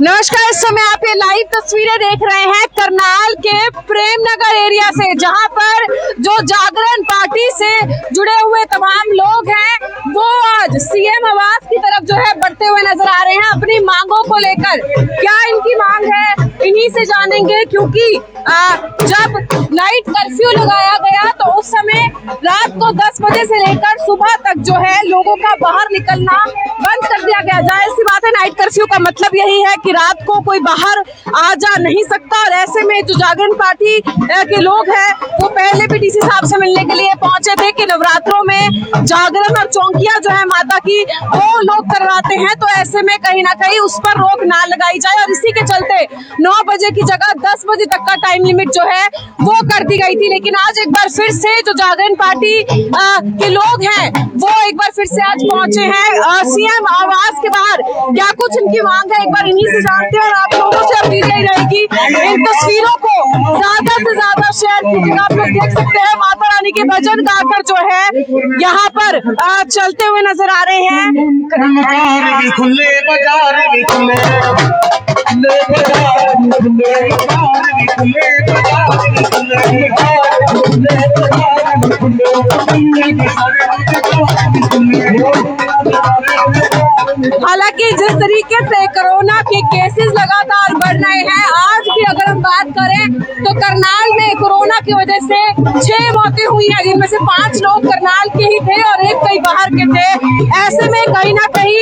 नमस्कार, इस समय आप ये लाइव तस्वीरें देख रहे हैं करनाल के प्रेमनगर एरिया से, जहां पर जो जागरण पार्टी से जुड़े हुए तमाम लोग हैं वो आज सीएम आवास की तरफ जो है बढ़ते हुए नजर आ रहे हैं अपनी मांगों को लेकर। क्या इनकी मांग है इन्हीं से जानेंगे, क्योंकि जब नाइट कर्फ्यू लगाया गया तो उस समय रात को 10 बजे से लेकर सुबह तक जो है लोगों का बाहर निकलना बंद कर दिया गया। जाहिर सी बात है, नाइट कर्फ्यू का मतलब यही है कि रात को कोई बाहर आ जा नहीं सकता, और ऐसे में जो जागरण पार्टी के लोग हैं वो पहले भी डीसी साहब से मिलने के लिए पहुंचे थे कि नवरात्रों में जागरण और चौकियां जो है माता की वो लोग करवाते हैं, तो ऐसे में कहीं ना कहीं उस पर रोक ना लगाई जाए, और इसी के चलते 9 बजे की जगह 10 बजे तक का टाइम लिमिट जो है वो कर दी गई थी। लेकिन आज एक बार फिर से जो जागरण पार्टी के लोग हैं वो एक बार फिर से आज पहुंचे हैं सीएम आवास के बाहर। क्या कुछ इनकी मांग है एक बार इन्हीं से जानते हैं, और आप लोगों से अपील यही रहेगी इन तस्वीरों को ज्यादा से ज्यादा शेयर कीजिएगा। आप लोग देख सकते हैं माता रानी के भजन गाकर जो है यहाँ पर चलते हुए नजर आ रहे हैं। हालांकि जिस तरीके से कोरोना के केसेस लगातार बढ़ रहे हैं, आज भी अगर हम बात करें तो करनाल में कोरोना की वजह से 6 मौतें हुई हैं, जिनमें से 5 लोग करनाल के ही थे और 1 कहीं बाहर के थे। ऐसे में कहीं ना कहीं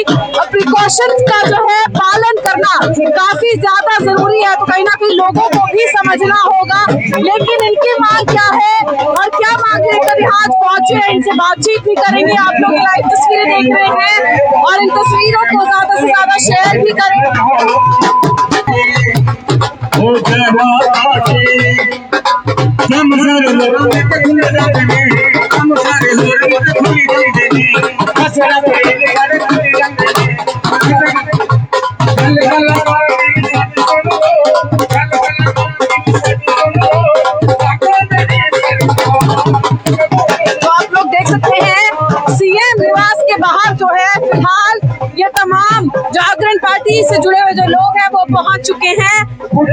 प्रिकॉशंस का जो है पालन करना काफी ज्यादा जरूरी है, तो कहीं ना कहीं लोगों को भी समझना होगा। लेकिन इनकी मांग क्या है और क्या मांग लेकर यहाँ आज पहुंचे हैं, इनसे बातचीत भी करेंगे। आप लोग लाइव तस्वीरें देख रहे हैं और इन तस्वीरों को ज्यादा से ज्यादा शेयर भी करें। जागरण पार्टी से जुड़े हुए जो लोग हैं वो पहुंच चुके हैं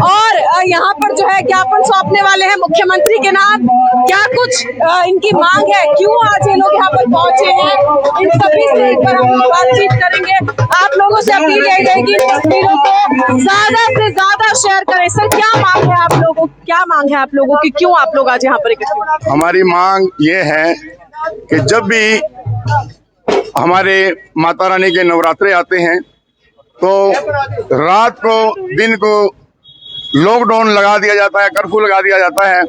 और यहाँ पर जो है ज्ञापन सौंपने वाले हैं मुख्यमंत्री के नाम। क्या कुछ इनकी मांग है, क्यों आज ये लोग यहाँ पर पहुंचे हैं, इन सभी से एक बार हम बातचीत करेंगे। आप लोगों से अपील यही रहेगी तस्वीरों को ज्यादा से ज्यादा शेयर करें। सर, क्या मांग है आप लोगों, क्या मांग है आप लोगों की, क्यों आप लोग आज यहाँ पर इकट्ठे? हमारी मांग ये है कि जब भी हमारे माता रानी के नवरात्रे आते हैं तो रात को दिन को लॉकडाउन लगा दिया जाता है, कर्फ्यू लगा दिया जाता है।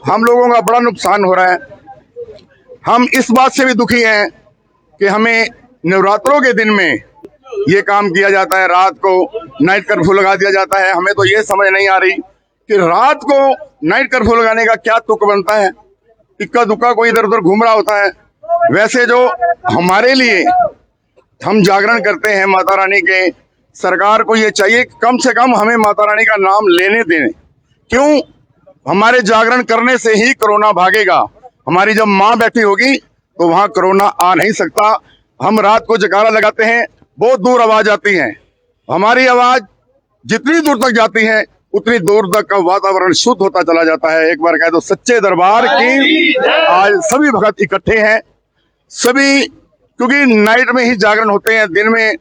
हम लोगों का बड़ा नुकसान हो रहा है। हम इस बात से भी दुखी हैं कि हमें नवरात्रों के दिन में ये काम किया जाता है, रात को नाइट कर्फ्यू लगा दिया जाता है। हमें तो ये समझ नहीं आ रही कि रात को नाइट कर्फ्यू लगाने का क्या तुक बनता है। इक्का दुक्का कोई इधर उधर घूम रहा होता है। वैसे जो हमारे लिए हम जागरण करते हैं माता रानी के, सरकार को ये चाहिए कि कम से कम हमें माता रानी का नाम लेने दें। क्यों? हमारे जागरण करने से ही कोरोना भागेगा। हमारी जब माँ बैठी होगी तो वहां कोरोना आ नहीं सकता। हम रात को जयकारा लगाते हैं, बहुत दूर आवाज आती है। हमारी आवाज जितनी दूर तक जाती है उतनी दूर तक का वातावरण शुद्ध होता चला जाता है। एक बार कह दो सच्चे दरबार की आज सभी भक्त इकट्ठे हैं, सभी, क्योंकि नाइट में ही जागरण होते हैं। दिन में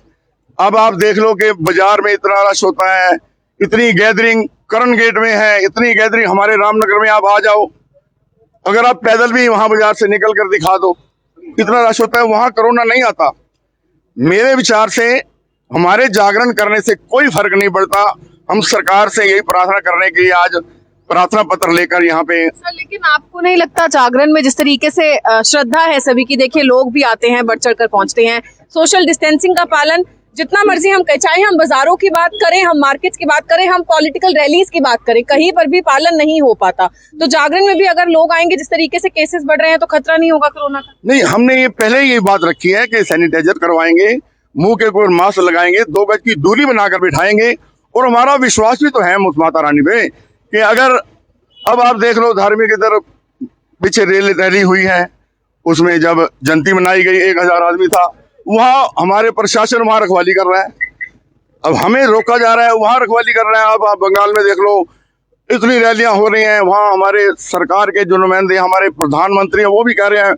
अब आप देख लो कि बाजार में इतना रश होता है, इतनी गैदरिंग करण गेट में है, इतनी गैदरिंग हमारे रामनगर में आप आ जाओ, अगर आप पैदल भी वहां बाजार से निकल कर दिखा दो, इतना रश होता है, वहां कोरोना नहीं आता। मेरे विचार से हमारे जागरण करने से कोई फर्क नहीं पड़ता। हम सरकार से यही प्रार्थना करने के लिए आज प्रार्थना पत्र लेकर यहाँ पे। सर, लेकिन आपको नहीं लगता जागरण में जिस तरीके से श्रद्धा है सभी की, देखिए लोग भी आते हैं, बढ़ चढ़ कर पहुंचते हैं, सोशल डिस्टेंसिंग का पालन जितना मर्जी हम करें, चाहे हम बाजारों की बात करें, हम मार्केट्स की बात करें, हम पॉलिटिकल रैलीज की बात करें, कहीं पर भी पालन नहीं हो पाता। तो जागरण में भी अगर लोग आएंगे, जिस तरीके से केसेस बढ़ रहे हैं, तो खतरा नहीं होगा कोरोना का? नहीं, हमने ये पहले ही बात रखी है कि सैनिटाइजर करवाएंगे, मुंह के ऊपर मास्क लगाएंगे, 2 गज की दूरी बनाकर बिठाएंगे और हमारा विश्वास भी तो है माता रानी पे कि अगर अब आप देख लो धार्मिक इधर पीछे रैली हुई है, उसमें जब जयंती मनाई गई 1000 आदमी था, वहां हमारे प्रशासन वहां रखवाली कर रहा है। अब हमें रोका जा रहा है, वहां रखवाली कर रहा है। अब आप बंगाल में देख लो, इतनी रैलियां हो रही हैं, वहां हमारे सरकार के जो नुमाइंदे हमारे प्रधानमंत्री हैं वो भी कह रहे हैं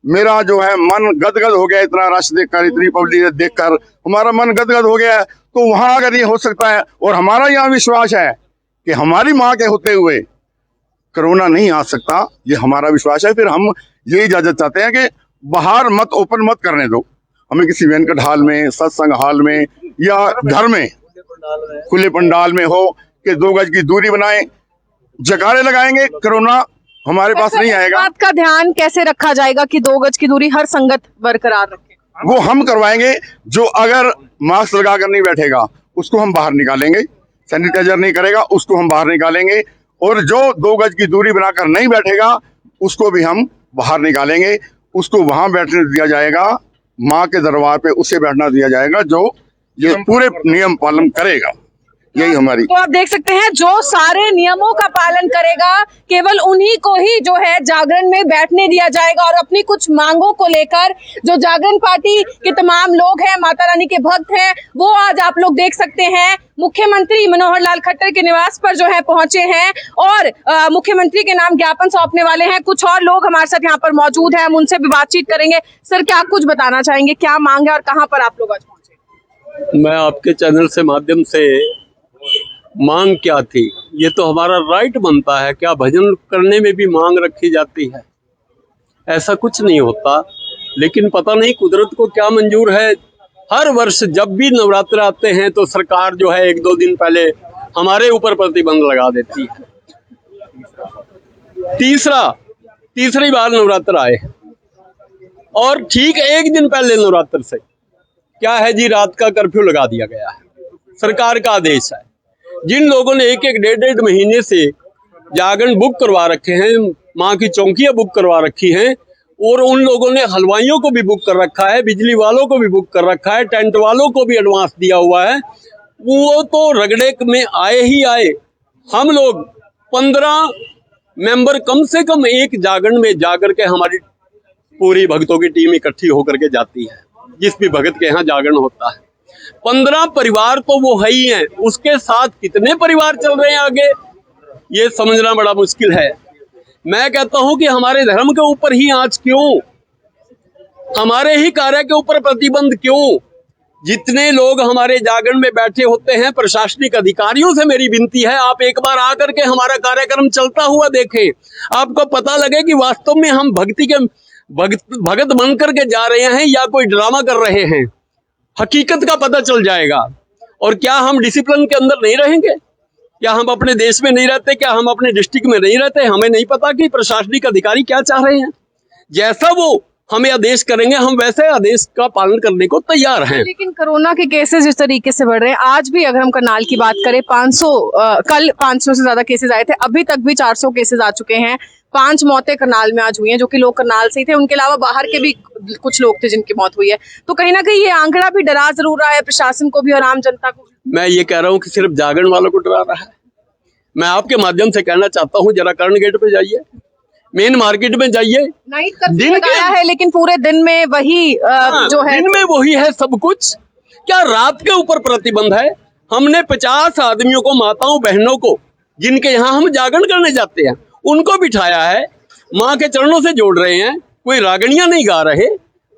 मेरा जो है मन गदगद हो गया, इतना रश देखकर, इतनी पब्लिक देखकर हमारा मन गदगद हो गया है। तो वहां अगर ये हो सकता है, और हमारा यहाँ विश्वास है कि हमारी माँ के होते हुए कोरोना नहीं आ सकता, ये हमारा विश्वास है। फिर हम ये इजाजत चाहते हैं कि बाहर मत, ओपन मत करने दो हमें, किसी वेंकट हॉल में, सत्संग हॉल में या घर में, खुले पंडाल में हो कि 2 गज की दूरी बनाएं, जयकारे लगाएंगे, कोरोना हमारे पास नहीं आएगा। बात का ध्यान कैसे रखा जाएगा कि 2 गज की दूरी हर संगत बरकरार रखे? वो हम करवाएंगे। जो अगर मास्क लगाकर नहीं बैठेगा उसको हम बाहर निकालेंगे, सैनिटाइजर नहीं करेगा उसको हम बाहर निकालेंगे, और जो 2 गज की दूरी बनाकर नहीं बैठेगा उसको भी हम बाहर निकालेंगे। उसको वहां बैठने दिया जाएगा, माँ के दरबार पे उसे बैठना दिया जाएगा जो ये पूरे नियम पालन करेगा। यही हमारी, तो आप देख सकते हैं जो सारे नियमों का पालन करेगा केवल उन्हीं को ही जो है जागरण में बैठने दिया जाएगा। और अपनी कुछ मांगों को लेकर जो जागरण पार्टी के तमाम लोग हैं, माता रानी के भक्त हैं, वो आज आप लोग देख सकते हैं मुख्यमंत्री मनोहर लाल खट्टर के निवास पर जो है पहुंचे हैं और मुख्यमंत्री के नाम ज्ञापन सौंपने वाले हैं। कुछ और लोग हमारे साथ यहाँ पर मौजूद हैं, हम उनसे भी बातचीत करेंगे। सर, क्या कुछ बताना चाहेंगे, क्या मांग है और कहाँ पर आप लोग आज पहुंचे? मैं आपके चैनल से माध्यम से मांग क्या थी, ये तो हमारा राइट बनता है। क्या भजन करने में भी मांग रखी जाती है? ऐसा कुछ नहीं होता, लेकिन पता नहीं कुदरत को क्या मंजूर है। हर वर्ष जब भी नवरात्र आते हैं तो सरकार जो है 1-2 दिन पहले हमारे ऊपर प्रतिबंध लगा देती है। तीसरी बार नवरात्र आए और ठीक 1 दिन पहले नवरात्र से क्या है जी, रात का कर्फ्यू लगा दिया गया है। सरकार का आदेश है। जिन लोगों ने 1-1, 1.5 महीने से जागरण बुक करवा रखे हैं, माँ की चौकियां बुक करवा रखी हैं, और उन लोगों ने हलवाइयों को भी बुक कर रखा है, बिजली वालों को भी बुक कर रखा है, टेंट वालों को भी एडवांस दिया हुआ है, वो तो रगड़े में आए ही आए। हम लोग 15 मेंबर कम से कम एक जागरण में जाकर के हमारी पूरी भक्तों की टीम इकट्ठी होकर के जाती है। जिस भी भगत के यहाँ जागरण होता है 15 परिवार तो वो है ही हैं, उसके साथ कितने परिवार चल रहे हैं आगे, ये समझना बड़ा मुश्किल है। मैं कहता हूं कि हमारे धर्म के ऊपर ही आज क्यों, हमारे ही कार्य के ऊपर प्रतिबंध क्यों? जितने लोग हमारे जागरण में बैठे होते हैं, प्रशासनिक अधिकारियों से मेरी विनती है, आप एक बार आकर के हमारा कार्यक्रम चलता हुआ देखें, आपको पता लगे कि वास्तव में हम भक्ति के भगत बन करके जा रहे हैं या कोई ड्रामा कर रहे हैं। हकीकत का पता चल जाएगा। और क्या हम डिसिप्लिन के अंदर नहीं रहेंगे? क्या हम अपने देश में नहीं रहते? क्या हम अपने डिस्ट्रिक्ट में नहीं रहते? हमें नहीं पता कि प्रशासनिक अधिकारी क्या चाह रहे हैं। जैसा वो हमें आदेश करेंगे हम वैसे आदेश का पालन करने को तैयार हैं। लेकिन कोरोना के केसेस जिस तरीके से बढ़ रहे हैं, आज भी अगर हम करनाल की बात करें, कल 500 से ज्यादा केसेस आए थे, अभी तक भी 400 केसेस आ चुके हैं। 5 मौतें करनाल में आज हुई हैं, जो कि लोग करनाल से ही थे, उनके अलावा बाहर के भी कुछ लोग थे जिनकी मौत हुई है। तो कहीं ना कहीं ये आंकड़ा भी डरा जरूर रहा है प्रशासन को भी और आम जनता को। मैं ये कह रहा हूँ कि सिर्फ जागरण वालों को डरा रहा है। मैं आपके माध्यम से कहना चाहता हूँ, जरा कर्ण गेट पे जाइए, मेन मार्केट में जाइए। नाइट कर्फ्यू लगाया है लेकिन पूरे दिन में वही जो है, दिन में वही है सब कुछ। क्या रात के ऊपर प्रतिबंध है? हमने 50 आदमियों को, माताओं बहनों को, जिनके यहाँ हम जागरण करने जाते हैं, उनको बिठाया है, माँ के चरणों से जोड़ रहे हैं, कोई रागणियां नहीं गा रहे,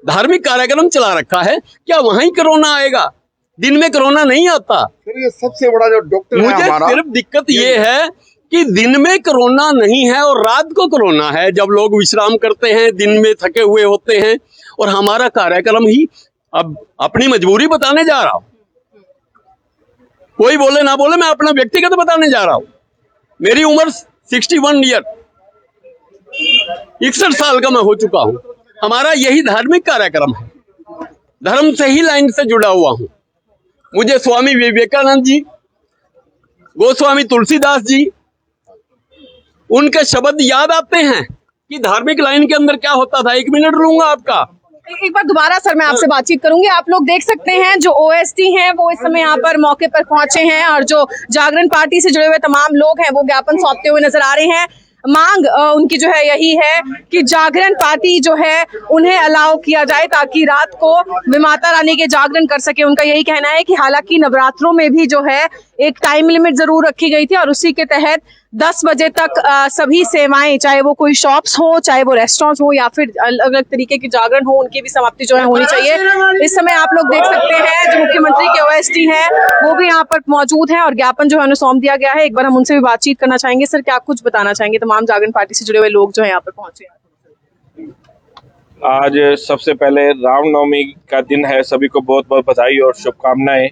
धार्मिक कार्यक्रम चला रखा है। क्या वहीं कोरोना आएगा? दिन में कोरोना नहीं आता। ये सबसे बड़ा जो डॉक्टर है हमारा, मुझे सिर्फ दिक्कत ये है कि दिन में कोरोना नहीं है और रात को कोरोना है, जब लोग विश्राम करते हैं, दिन में थके हुए होते हैं, और हमारा कार्यक्रम ही अब अपनी मजबूरी बताने जा रहा हूं। कोई बोले ना बोले, मैं अपना व्यक्तिगत बताने जा रहा हूं। मेरी उम्र 61 ईयर, 61 साल का मैं हो चुका हूं। हमारा यही धार्मिक कार्यक्रम है, धर्म से ही लाइन से जुड़ा हुआ हूं। मुझे स्वामी विवेकानंद जी, गोस्वामी तुलसीदास जी, उनके शब्द याद आते हैं कि धार्मिक लाइन के अंदर क्या होता था। 1 मिनट लूंगा आपका। एक बार दोबारा सर मैं आपसे बातचीत करूंगी। आप लोग देख सकते हैं जो ओएसडी हैं वो इस समय यहाँ पर मौके पर पहुंचे हैं और जो जागरण पार्टी से जुड़े हुए तमाम लोग हैं वो ज्ञापन सौंपते हुए नजर आ रहे हैं। मांग उनकी जो है यही है कि जागरण पार्टी जो है उन्हें अलाउ किया जाए ताकि रात को वे माता रानी के जागरण कर सके। उनका यही कहना है कि हालांकि नवरात्रों में भी जो है एक टाइम लिमिट जरूर रखी गई थी और उसी के तहत 10 बजे तक सभी सेवाएं, चाहे वो कोई शॉप्स हो, चाहे वो रेस्टोरेंट्स हो या फिर अलग अलग तरीके की जागरण हो, उनकी भी समाप्ति जो है होनी चाहिए। इस समय आप लोग देख सकते हैं जो मुख्यमंत्री के ओएसडी हैं वो भी यहाँ पर मौजूद हैं और ज्ञापन जो है उन्हें सौंप दिया गया है। एक बार हम उनसे भी बातचीत करना चाहेंगे। सर, क्या कुछ बताना चाहेंगे? तमाम जागरण पार्टी से जुड़े हुए लोग जो है यहाँ पर पहुंचे हैं। आज सबसे पहले रामनवमी का दिन है, सभी को बहुत बहुत बधाई और शुभकामनाएं।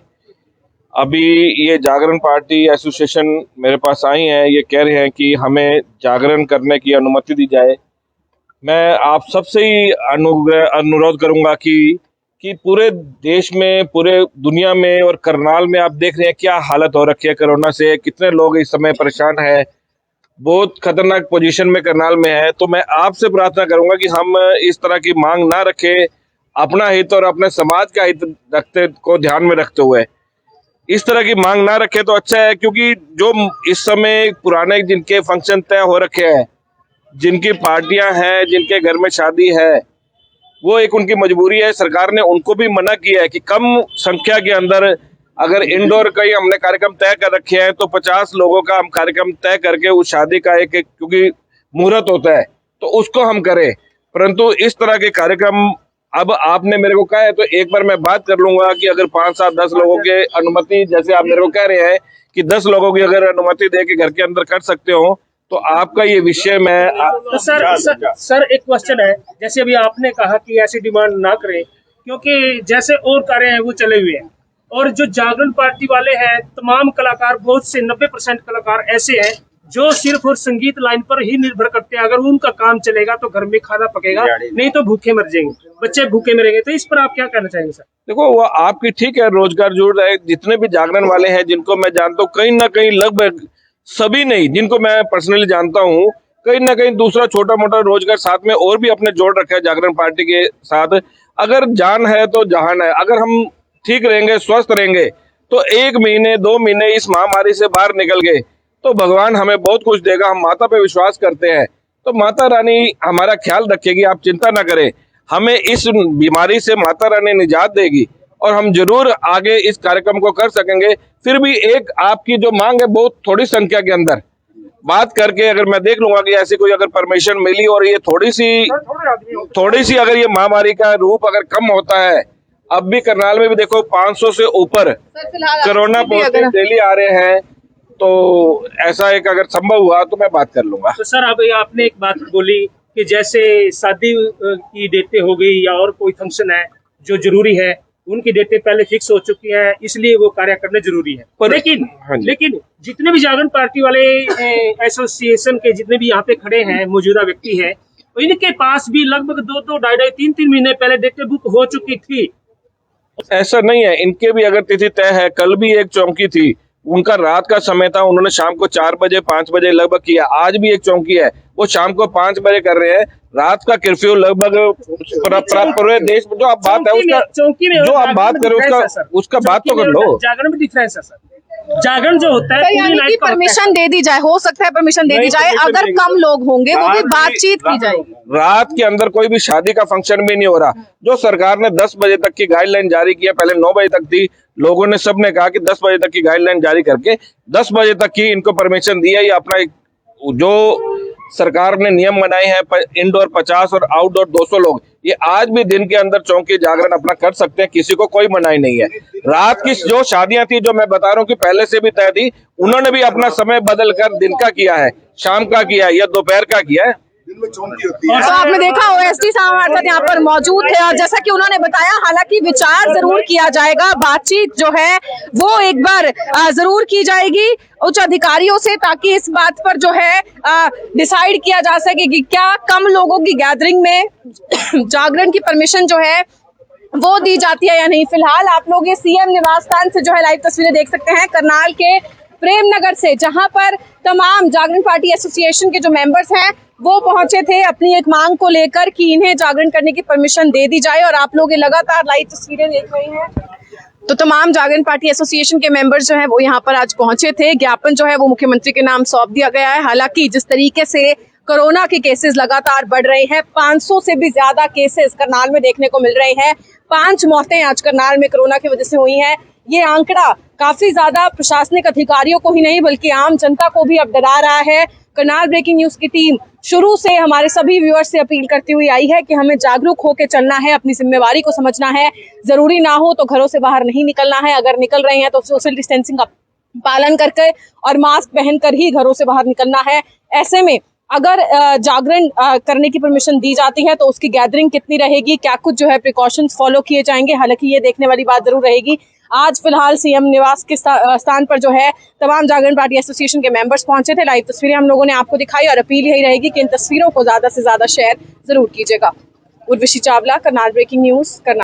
अभी ये जागरण पार्टी एसोसिएशन मेरे पास आई हैं, ये कह रहे हैं कि हमें जागरण करने की अनुमति दी जाए। मैं आप सबसे ही अनुरोध करूंगा कि पूरे देश में, पूरे दुनिया में और करनाल में आप देख रहे हैं क्या हालत हो रखी है कोरोना से, कितने लोग इस समय परेशान हैं, बहुत खतरनाक पोजीशन में करनाल में है। तो मैं आपसे प्रार्थना करूंगा कि हम इस तरह की मांग ना रखें, अपना हित और अपने समाज का हित रखते को ध्यान में रखते हुए इस तरह की मांग ना रखे तो अच्छा है। क्योंकि जो इस समय पुराने जिनके फंक्शन तय हो रखे हैं, जिनकी पार्टियां हैं, जिनके घर में शादी है, वो एक उनकी मजबूरी है। सरकार ने उनको भी मना किया है कि कम संख्या के अंदर अगर इंडोर कहीं हमने कार्यक्रम तय कर रखे हैं तो 50 लोगों का हम कार्यक्रम तय करके उस शादी का एक क्योंकि मुहूर्त होता है तो उसको हम करें। परंतु इस तरह के कार्यक्रम अब आपने मेरे को कहा है तो एक बार मैं बात कर लूंगा कि अगर 5, 7, 10 लोगों के अनुमति, जैसे आप मेरे को कह रहे हैं कि 10 लोगों की अगर अनुमति दे के घर के अंदर कर सकते हो तो आपका ये विषय में तो सर एक क्वेश्चन है। जैसे अभी आपने कहा कि ऐसी डिमांड ना करें क्योंकि जैसे और कार्य हैं वो चले हुए हैं और जो जागरण पार्टी वाले हैं तमाम कलाकार, बहुत से 90% कलाकार ऐसे हैं जो सिर्फ और संगीत लाइन पर ही निर्भर करते हैं। अगर उनका काम चलेगा तो घर में खाना पकेगा, नहीं तो भूखे मर जाएंगे, बच्चे भूखे मरेंगे। तो इस पर आप क्या कहना चाहेंगे सर? देखो, वो आपकी ठीक है, रोजगार जुड़ रहे जितने भी जागरण वाले हैं जिनको मैं जानता हूँ, कहीं ना कहीं लगभग सभी नहीं, जिनको मैं पर्सनली जानता हूँ, कहीं ना कहीं दूसरा छोटा मोटा रोजगार साथ में और भी अपने जोड़ रखा है जागरण पार्टी के साथ। अगर जान है तो जहान है। अगर हम ठीक रहेंगे, स्वस्थ रहेंगे तो 1 महीने 2 महीने इस महामारी से बाहर निकल गए तो भगवान हमें बहुत कुछ देगा। हम माता पे विश्वास करते हैं तो माता रानी हमारा ख्याल रखेगी, आप चिंता ना करें। हमें इस बीमारी से माता रानी निजात देगी और हम जरूर आगे इस कार्यक्रम को कर सकेंगे। फिर भी एक आपकी जो मांग है बहुत थोड़ी संख्या के अंदर बात करके अगर मैं देख लूंगा कि ऐसी कोई अगर परमिशन मिली और ये थोड़ी सी अगर ये महामारी का रूप अगर कम होता है, अब भी करनाल में भी देखो 500 से ऊपर कोरोना पॉजिटिव डेली आ रहे हैं, तो ऐसा एक अगर संभव हुआ तो मैं बात कर लूंगा। तो सर अब आपने एक बात बोली कि जैसे शादी की डेटें हो गई या और कोई फंक्शन है जो जरूरी है, उनकी डेटें पहले फिक्स हो चुकी हैं, इसलिए वो कार्य करने जरूरी है। लेकिन जितने भी जागरण पार्टी वाले एसोसिएशन के जितने भी यहाँ पे खड़े हैं मौजूदा व्यक्ति हैं, तो इनके पास भी लगभग 2-2, 2.5, 3-3 महीने पहले डेटें बुक हो चुकी थी। ऐसा नहीं है, इनके भी अगर तिथि तय है। कल भी एक चौकी थी, उनका रात का समय था, उन्होंने शाम को 4 बजे 5 बजे लगभग किया। आज भी एक चौकी है, वो शाम को 5 बजे कर रहे हैं। रात का कर्फ्यू लगभग पूरे देश में जो आप बात है उसका जो आप बात करें उसका बात तो कर लो। जागरण में डिफरेंस है सर, जागरण जो होता है यानी कि परमिशन दे दी जाए, हो सकता है परमिशन दे दी जाए, अगर कम लोग होंगे वो भी बातचीत की जाएगी। रात के अंदर कोई भी शादी का फंक्शन भी नहीं हो रहा। जो सरकार ने 10 बजे तक की गाइडलाइन जारी किया, पहले 9 बजे तक थी, लोगों ने सबने कहा कि 10 बजे तक की गाइडलाइन जारी करके 10 बजे तक की इनको परमिशन दी है। ये अपना जो सरकार ने नियम बनाए हैं, इंडोर 50 और आउटडोर 200 लोग, ये आज भी दिन के अंदर चौकी जागरण अपना कर सकते हैं, किसी को कोई मनाही नहीं है। रात की जो शादियां थी, जो मैं बता रहा हूँ कि पहले से भी तय थी, उन्होंने भी अपना समय बदल कर दिन का किया है, शाम का किया है या दोपहर का किया है। तो आपने देखा ओएसडी साहब हमारे साथ यहाँ पर मौजूद थे और जैसा कि उन्होंने बताया, हालांकि विचार जरूर किया जाएगा, बातचीत जो है वो एक बार जरूर की जाएगी उच्च अधिकारियों से, ताकि इस बात पर जो है डिसाइड किया जा सके कि क्या कम लोगों की गैदरिंग में जागरण की परमिशन जो है वो दी जाती है या नहीं। फिलहाल आप लोग ये सीएम निवास स्थान से जो है लाइव तस्वीरें देख सकते हैं। करनाल के प्रेमनगर से, जहां पर तमाम जागरण पार्टी एसोसिएशन के जो मेंबर्स हैं वो पहुंचे थे अपनी एक मांग को लेकर कि इन्हें जागरण करने की परमिशन दे दी जाए। और आप लोग ये लगातार लाइव तस्वीरें देख रहे हैं, तो तमाम जागरण पार्टी एसोसिएशन के मेंबर्स जो हैं वो यहाँ पर आज पहुंचे थे। ज्ञापन जो है वो मुख्यमंत्री के नाम सौंप दिया गया है। हालांकि जिस तरीके से कोरोना के केसेस लगातार बढ़ रहे हैं, 500 से भी ज्यादा केसेस करनाल में देखने को मिल रहे हैं। 5 मौतें आज करनाल में कोरोना की वजह से हुई हैं। ये आंकड़ा काफी ज्यादा प्रशासनिक अधिकारियों को ही नहीं बल्कि आम जनता को भी अब डरा रहा है। करनाल ब्रेकिंग न्यूज की टीम शुरू से हमारे सभी व्यूअर्स से अपील करती हुई आई है कि हमें जागरूक होकर चलना है, अपनी जिम्मेवारी को समझना है। जरूरी ना हो तो घरों से बाहर नहीं निकलना है, अगर निकल रहे हैं तो सोशल डिस्टेंसिंग का पालन करके और मास्क पहनकर ही घरों से बाहर निकलना है। ऐसे में अगर जागरण करने की परमिशन दी जाती है तो उसकी गैदरिंग कितनी रहेगी, क्या कुछ जो है प्रिकॉशंस फॉलो किए जाएंगे, हालांकि ये देखने वाली बात जरूर रहेगी। आज फिलहाल सीएम निवास के स्थान पर जो है तमाम जागरण पार्टी एसोसिएशन के मेंबर्स पहुंचे थे। लाइव तस्वीरें हम लोगों ने आपको दिखाई और अपील यही रहेगी कि इन तस्वीरों को ज्यादा से ज्यादा शेयर जरूर कीजिएगा। Urvashi Chawla, Karnal breaking news, Karnal.